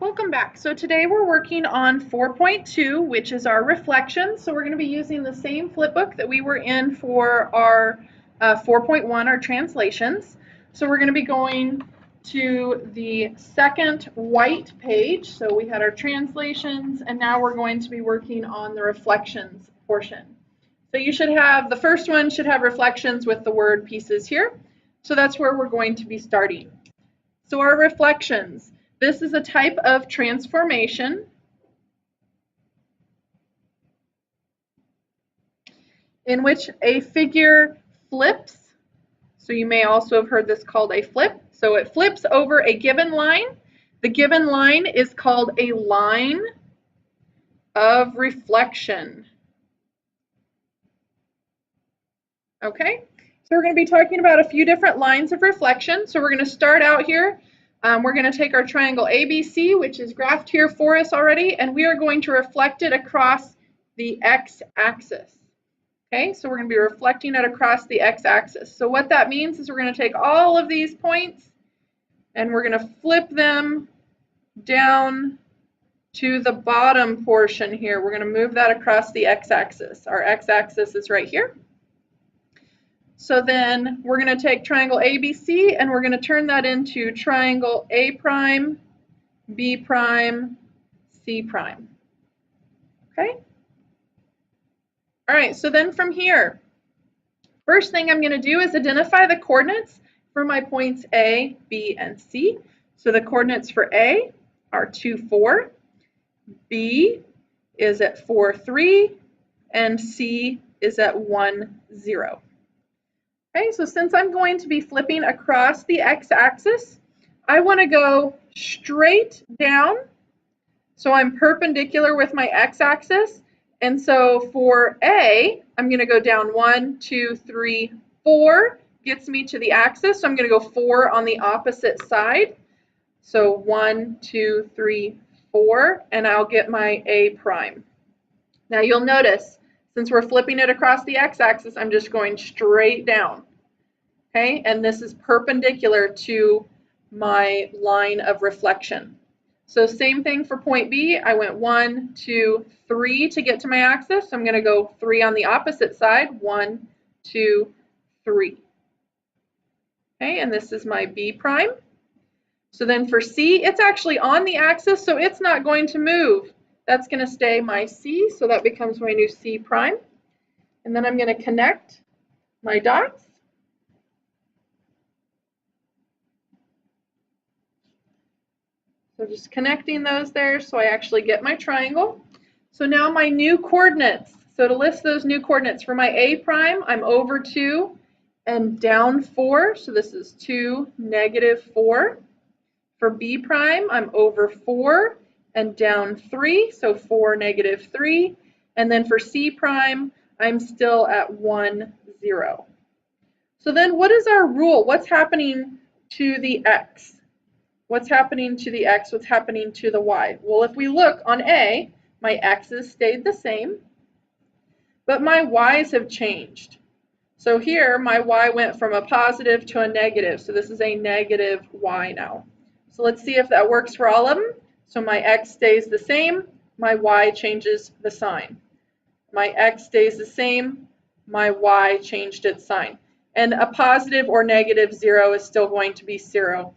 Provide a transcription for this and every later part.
Welcome back. So today we're working on 4.2, which is our reflections. So we're going to be using the same flipbook that we were in for our 4.1, our translations. So we're going to be going to the second white page. So we had our translations, and now we're going to be working on the reflections portion. So you should have, the first one should have reflections with the word pieces here. So that's where we're going to be starting. So our reflections. This is a type of transformation in which a figure flips. So you may also have heard this called a flip. So it flips over a given line. The given line is called a line of reflection. Okay, so we're going to be talking about a few different lines of reflection. So we're going to start out here. We're going to take our triangle ABC, which is graphed here for us already, and we are going to reflect it across the x-axis. Okay, so we're going to be reflecting it across the x-axis. So what that means is we're going to take all of these points and we're going to flip them down to the bottom portion here. We're going to move that across the x-axis. Our x-axis is right here. So then we're going to take triangle ABC and we're going to turn that into triangle A prime, B prime, C prime. Okay? All right, so then from here, first thing I'm going to do is identify the coordinates for my points A, B, and C. So the coordinates for A are 2, 4, B is at 4, 3, and C is at 1, 0. Okay, so since I'm going to be flipping across the x-axis, I want to go straight down. So I'm perpendicular with my x-axis. And so for A, I'm going to go down 1, 2, 3, 4, gets me to the axis. So I'm going to go 4 on the opposite side. So 1, 2, 3, 4, and I'll get my A prime. Now you'll notice, since we're flipping it across the x-axis, I'm just going straight down. Okay, and this is perpendicular to my line of reflection. So same thing for point B. I went 1, 2, 3 to get to my axis. So I'm going to go 3 on the opposite side. 1, 2, 3. Okay, and this is my B prime. So then for C, it's actually on the axis, so it's not going to move. That's going to stay my C, so that becomes my new C prime. And then I'm going to connect my dots. So just connecting those there so I actually get my triangle. So now my new coordinates. So to list those new coordinates for my A prime, I'm over 2 and down 4. So this is 2, negative 4. For B prime, I'm over 4 and down 3. So 4, negative 3. And then for C prime, I'm still at 1, 0. So then what is our rule? What's happening to the X? What's happening to the X? What's happening to the Y? Well, if we look on A, my X's stayed the same, but my Y's have changed. So here, my Y went from a positive to a negative. So this is a negative Y now. So let's see if that works for all of them. So my X stays the same, my Y changes the sign. My X stays the same, my Y changed its sign. And a positive or negative 0 is still going to be 0.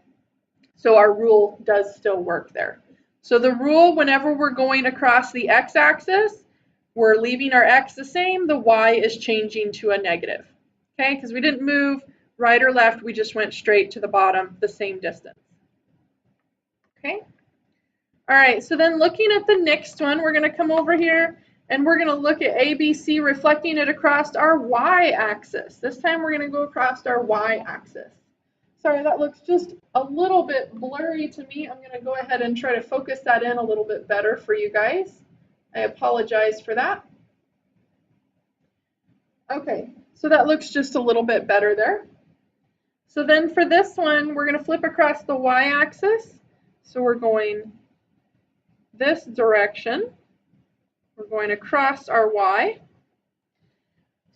So our rule does still work there. So the rule, whenever we're going across the x-axis, we're leaving our x the same, the y is changing to a negative. Okay, because we didn't move right or left, we just went straight to the bottom, the same distance. Okay. All right, so then looking at the next one, we're going to come over here and we're going to look at ABC, reflecting it across our y-axis. This time we're going to go across our y-axis. Sorry, that looks just a little bit blurry to me. I'm going to go ahead and try to focus that in a little bit better for you guys. I apologize for that. Okay, so that looks just a little bit better there. So then for this one, we're going to flip across the y-axis. So we're going this direction. We're going across our y.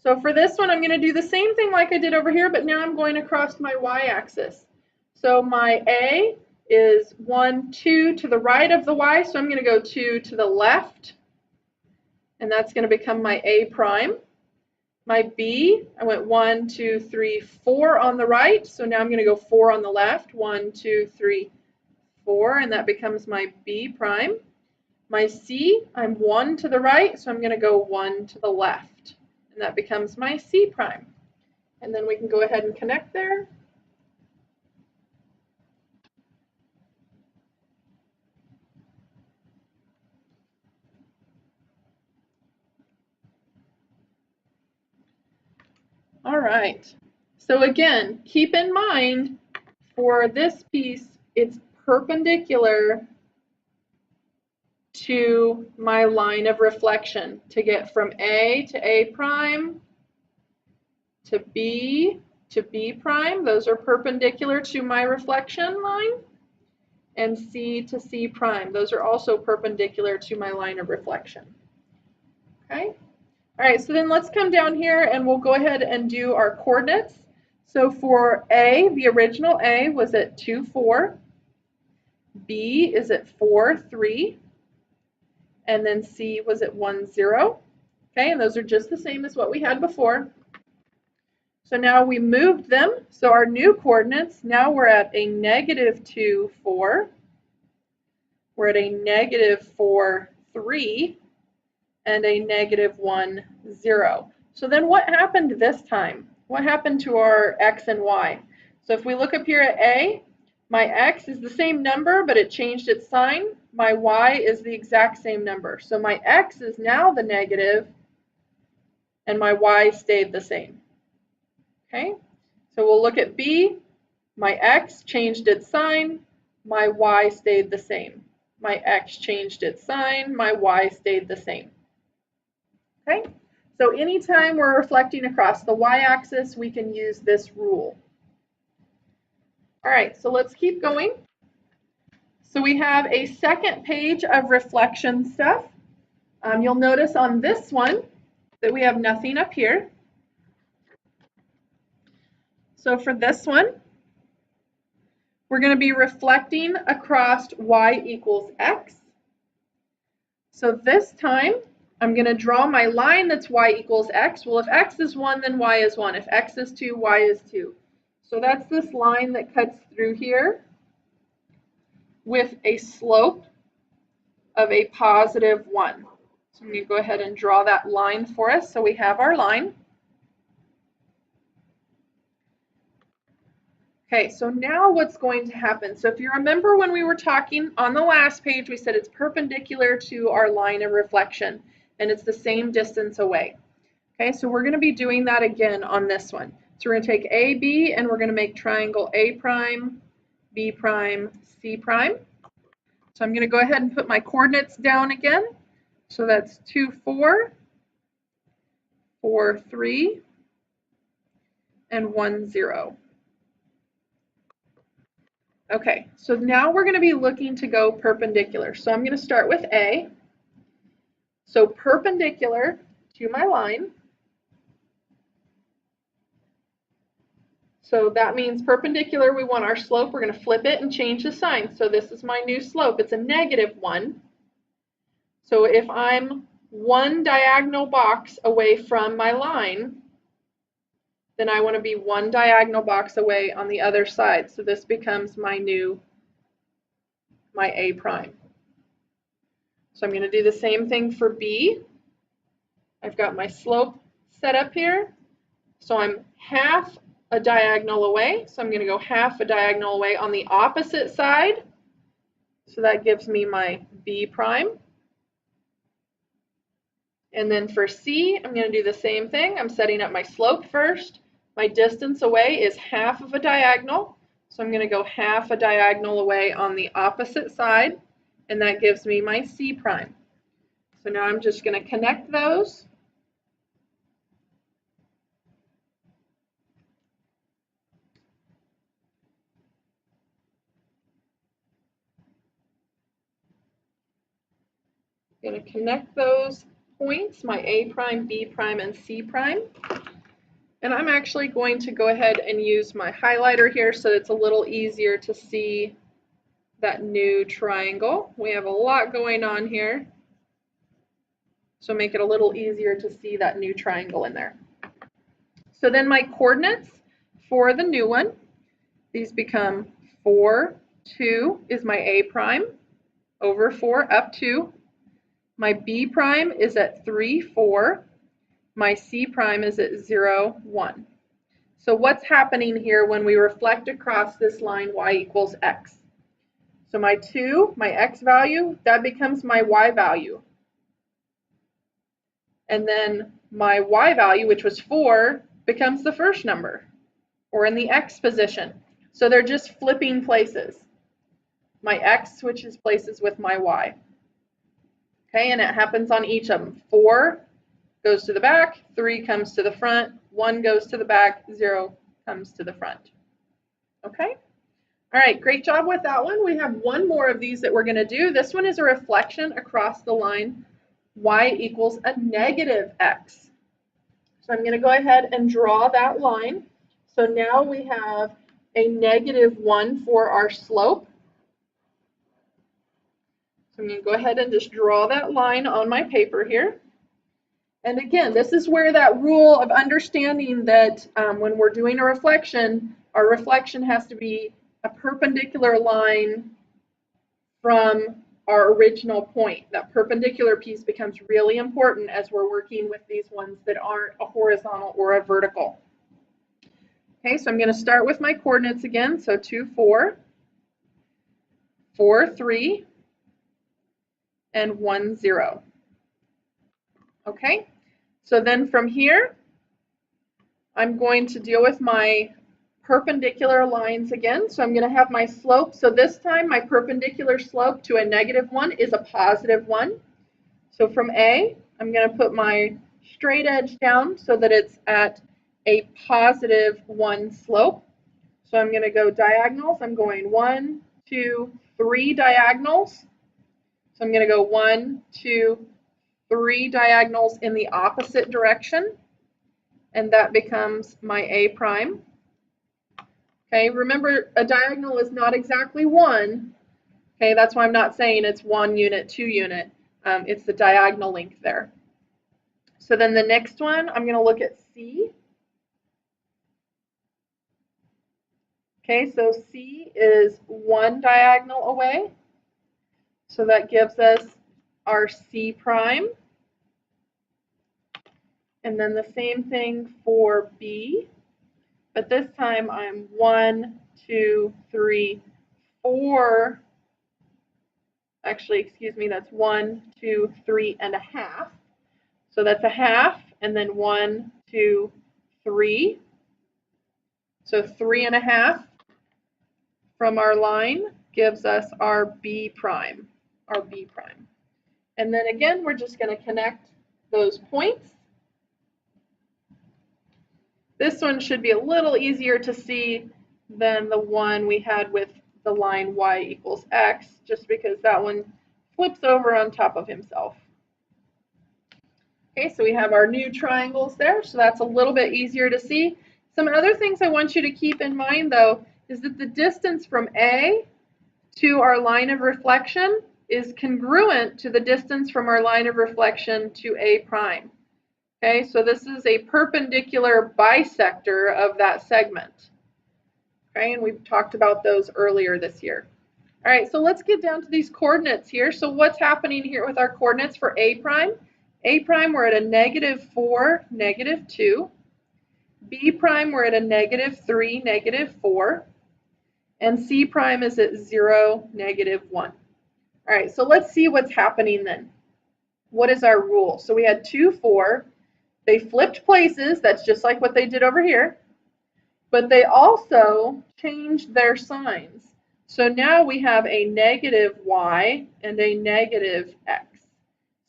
So for this one, I'm going to do the same thing like I did over here, but now I'm going across my y-axis. So my A is 1, 2 to the right of the y, so I'm going to go 2 to the left, and that's going to become my A prime. My B, I went 1, 2, 3, 4 on the right, so now I'm going to go 4 on the left, 1, 2, 3, 4, and that becomes my B prime. My C, I'm 1 to the right, so I'm going to go 1 to the left, and that becomes my C prime. And then we can go ahead and connect there. All right, so again, keep in mind for this piece, it's perpendicular to my line of reflection to get from A to A prime to B prime. Those are perpendicular to my reflection line. And C to C prime. Those are also perpendicular to my line of reflection. Okay? All right, so then let's come down here and we'll go ahead and do our coordinates. So for A, the original A was at 2, 4. B is at 4, 3. And then C was at 1, 0. Okay, and those are just the same as what we had before. So now we moved them. So our new coordinates, now we're at a negative 2, 4. We're at a negative 4, 3. And a negative 1, 0. So then what happened this time? What happened to our x and y? So if we look up here at A, my x is the same number, but it changed its sign. My y is the exact same number. So my x is now the negative, and my y stayed the same. Okay, so we'll look at B. My x changed its sign. My y stayed the same. My x changed its sign. My y stayed the same. Okay, so anytime we're reflecting across the y-axis, we can use this rule. All right, so let's keep going. So we have a second page of reflection stuff. You'll notice on this one that we have nothing up here. So for this one, we're going to be reflecting across y equals x. So this time, I'm going to draw my line that's y equals x. Well, if x is 1, then y is 1. If x is 2, y is 2. So that's this line that cuts through here with a slope of a positive 1. So I'm going to go ahead and draw that line for us so we have our line. Okay, so now what's going to happen? So if you remember when we were talking on the last page, we said it's perpendicular to our line of reflection, and it's the same distance away. Okay, so we're going to be doing that again on this one. So we're going to take AB, and we're going to make triangle A prime, B prime, C prime. So I'm going to go ahead and put my coordinates down again. So that's 2, 4, 4, 3, and 1, 0. Okay, so now we're going to be looking to go perpendicular. So I'm going to start with A. So perpendicular to my line. So that means perpendicular, we want our slope. We're going to flip it and change the sign. So this is my new slope. It's a negative 1. So if I'm one diagonal box away from my line, then I want to be one diagonal box away on the other side. So this becomes my A prime. So I'm going to do the same thing for B. I've got my slope set up here. So I'm half a diagonal away. So I'm going to go half a diagonal away on the opposite side. So that gives me my B prime. And then for C, I'm going to do the same thing. I'm setting up my slope first. My distance away is half of a diagonal. So I'm going to go half a diagonal away on the opposite side. And that gives me my C prime. So now I'm just going to connect those. I'm going to connect those points, my A prime, B prime, and C prime. And I'm actually going to go ahead and use my highlighter here so it's a little easier to see that new triangle. We have a lot going on here, so make it a little easier to see that new triangle in there. So then my coordinates for the new one, these become 4, 2 is my A prime, over 4 up 2. My B prime is at 3, 4. My C prime is at 0, 1. So what's happening here when we reflect across this line y equals x? So my 2, my x value, that becomes my y value. And then my y value, which was 4, becomes the first number, or in the x position. So they're just flipping places. My x switches places with my y. Okay, and it happens on each of them. 4 goes to the back, 3 comes to the front, 1 goes to the back, 0 comes to the front. Okay? All right, great job with that one. We have one more of these that we're going to do. This one is a reflection across the line y equals a negative x. So I'm going to go ahead and draw that line. So now we have a -1 for our slope. So I'm going to go ahead and just draw that line on my paper here. And again, this is where that rule of understanding that when we're doing a reflection, our reflection has to be a perpendicular line from our original point. That perpendicular piece becomes really important as we're working with these ones that aren't a horizontal or a vertical. Okay, so I'm going to start with my coordinates again. So 2, 4, 4, 3, and 1, 0. Okay, so then from here, I'm going to deal with my perpendicular lines again. So I'm going to have my slope. So this time my perpendicular slope to a -1 is a +1. So from A, I'm going to put my straight edge down so that it's at a +1 slope. So I'm going to go diagonals. I'm going 1, 2, 3 diagonals. So I'm going to go 1, 2, 3 diagonals in the opposite direction. And that becomes my A prime. Okay, remember a diagonal is not exactly 1. Okay, that's why I'm not saying it's 1 unit, 2 unit. It's the diagonal length there. So then the next one, I'm going to look at C. Okay, so C is 1 diagonal away. So that gives us our C prime. And then the same thing for B. But this time I'm 1, 2, 3, 4. Actually, excuse me, that's 1, 2, 3 and a half. So that's a half, and then 1, 2, 3. So 3 and a half from our line gives us our B prime, And then again, we're just going to connect those points. This one should be a little easier to see than the one we had with the line y equals x, just because that one flips over on top of himself. Okay, so we have our new triangles there, so that's a little bit easier to see. Some other things I want you to keep in mind, though, is that the distance from A to our line of reflection is congruent to the distance from our line of reflection to A prime. Okay, so this is a perpendicular bisector of that segment. Okay, and we've talked about those earlier this year. All right, so let's get down to these coordinates here. So what's happening here with our coordinates for A prime? A prime, we're at a -4, -2. B prime, we're at a -3, -4. And C prime is at 0, -1. All right, so let's see what's happening then. What is our rule? So we had 2, 4. They flipped places. That's just like what they did over here. But they also changed their signs. So now we have a -y and a -x.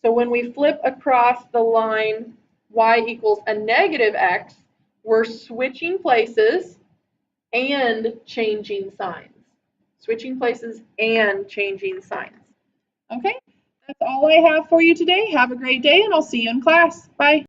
So when we flip across the line y equals a -x, we're switching places and changing signs. Switching places and changing signs. Okay, that's all I have for you today. Have a great day, and I'll see you in class. Bye.